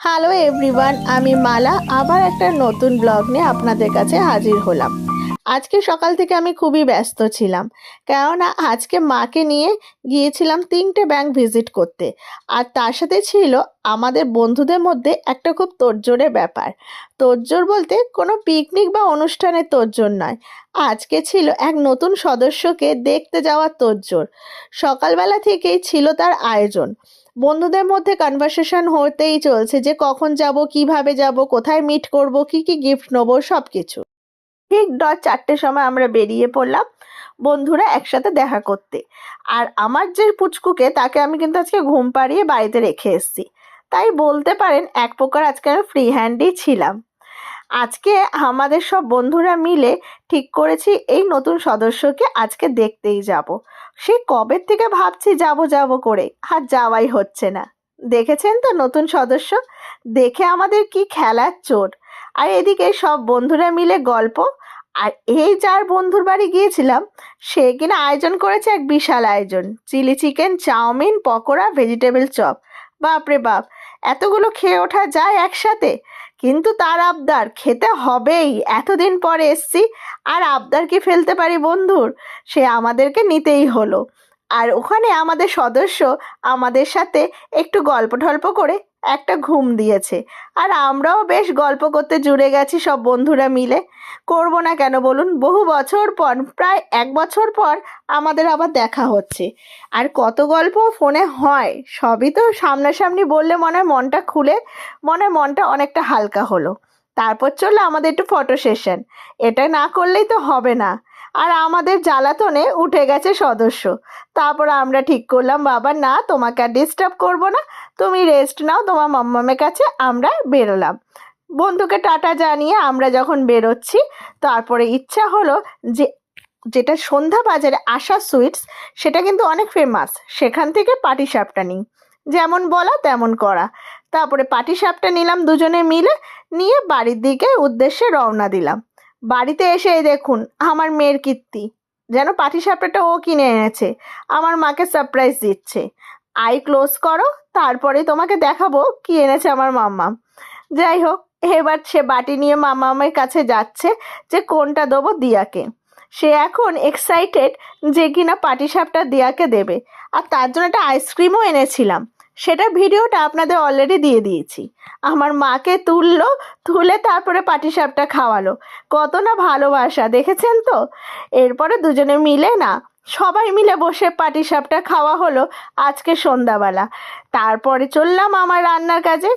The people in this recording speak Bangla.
হ্যালো এভরিওয়ান, আমি মালা আবার একটা নতুন ব্লগ নিয়ে আপনাদের কাছে হাজির হলাম। আজকে সকাল থেকে আমি খুবই ব্যস্ত ছিলাম, কেননা আজকে মাকে নিয়ে গিয়েছিলাম 3টে ব্যাংক ভিজিট করতে। আর তার সাথে ছিল আমাদের বন্ধুদের মধ্যে একটা খুব তোড়জোড়ের ব্যাপার। তোড়জোড় বলতে কোনো পিকনিক বা অনুষ্ঠানের তোড়জোড় নয়, আজকে ছিল এক নতুন সদস্যকে দেখতে যাওয়ার তোড়জোড়। সকালবেলা থেকেই ছিল তার আয়োজন। বন্ধুদের মধ্যে কনভারসেশন হতেই চলছে যে কখন যাব, কিভাবে যাব, কোথায় মিট করব, কি কি গিফট নেবো, সব কিছু। ঠিক 4টের সময় আমরা বেরিয়ে পড়লাম বন্ধুরা একসাথে দেখা করতে। আর আমার যে পুচকুকে তাকে আমি কিন্তু আজকে ঘুম পাড়িয়ে বাড়িতে রেখে এসেছি, তাই বলতে পারেন এক প্রকার আজকে আমি ফ্রি হ্যান্ডই ছিলাম। আজকে আমাদের সব বন্ধুরা মিলে ঠিক করেছি এই নতুন সদস্যকে আজকে দেখতেই যাব। সেই কবে থেকে ভাবছি যাব যাব করে, আর যাওয়াই হচ্ছে না। দেখেছেন তো নতুন সদস্য, দেখে আমাদের কি খেলার চোট। আর এদিকে সব বন্ধুরা মিলে গল্প। আর এই যার বন্ধুর বাড়ি গিয়েছিলাম সে কিনা আয়োজন করেছে এক বিশাল আয়োজন, chilli chicken, chowmein, pakora, vegetable chop. বাপরে বাপ, এতগুলো খেয়ে ওঠা যায় একসাথে? কিন্তু তার আবদার খেতে হবেই, এতদিন পরে এসছি, আর আবদার কি ফেলতে পারি বন্ধুর? সে আমাদেরকে নিতেই হলো। আর ওখানে আমাদের সদস্য আমাদের সাথে একটু গল্প টল্প করে একটা ঘুম দিয়েছে। আর আমরাও বেশ গল্প করতে জুড়ে গেছি সব বন্ধুরা মিলে। করব না কেন বলুন, বহু বছর পর, প্রায় 1 বছর পর আমাদের আবার দেখা হচ্ছে। আর কত গল্প ফোনে হয়, সবই তো সামনাসামনি বললে মনে হয় মনটা খুলে, মনটা অনেকটা হালকা হলো। তারপর চললো আমাদের একটু ফটো সেশন। এটা না করলেই তো হবে না। আর আমাদের জ্বালাতনে উঠে গেছে সদস্য। তারপর আমরা ঠিক করলাম, বাবা না, তোমাকে আর ডিস্টার্ব করবো না, তুমি রেস্ট নাও তোমার মাম্মামের কাছে। আমরা বেরোলাম, বন্ধুকে টাটা জানিয়ে আমরা যখন বেরোচ্ছি, তারপরে ইচ্ছা হলো যে যেটা সন্ধ্যা বাজারে আশা সুইটস, সেটা কিন্তু অনেক ফেমাস, সেখান থেকে পাটিসাপটা নিই। যেমন বলা তেমন করা। তারপরে পাটিসাপটা নিলাম দুজনে মিলে, নিয়ে বাড়ির দিকে উদ্দেশ্যে রওনা দিলাম। বাড়িতে এসে এই দেখুন আমার মেয়ের কীর্তি, যেন পাটিসাপটাটা ও কিনে এনেছে, আমার মাকে সারপ্রাইজ দিচ্ছে। আই ক্লোজ করো, তারপরে তোমাকে দেখাবো কি এনেছে আমার মাম্মা। যাই হোক, এবার সে বাটি নিয়ে মামামের কাছে যাচ্ছে যে কোনটা দেবো দিয়াকে। সে এখন এক্সাইটেড যে কিনা পাটিসাপটা দিয়াকে দেবে। আর তার জন্য একটা আইসক্রিমও এনেছিলাম, সেটার ভিডিওটা আপনাদের অলরেডি দিয়ে দিয়েছি। আমার মাকে তুলে তারপরে পাটিসাপটা খাওয়ালো। কত না ভালোবাসা, দেখেছেন তো? এরপরে দুজনে মিলে না, সবাই মিলে বসে পাটিসাপটা খাওয়া হলো আজকে সন্ধ্যাবেলা। তারপরে চললাম আমার রান্নার কাজে।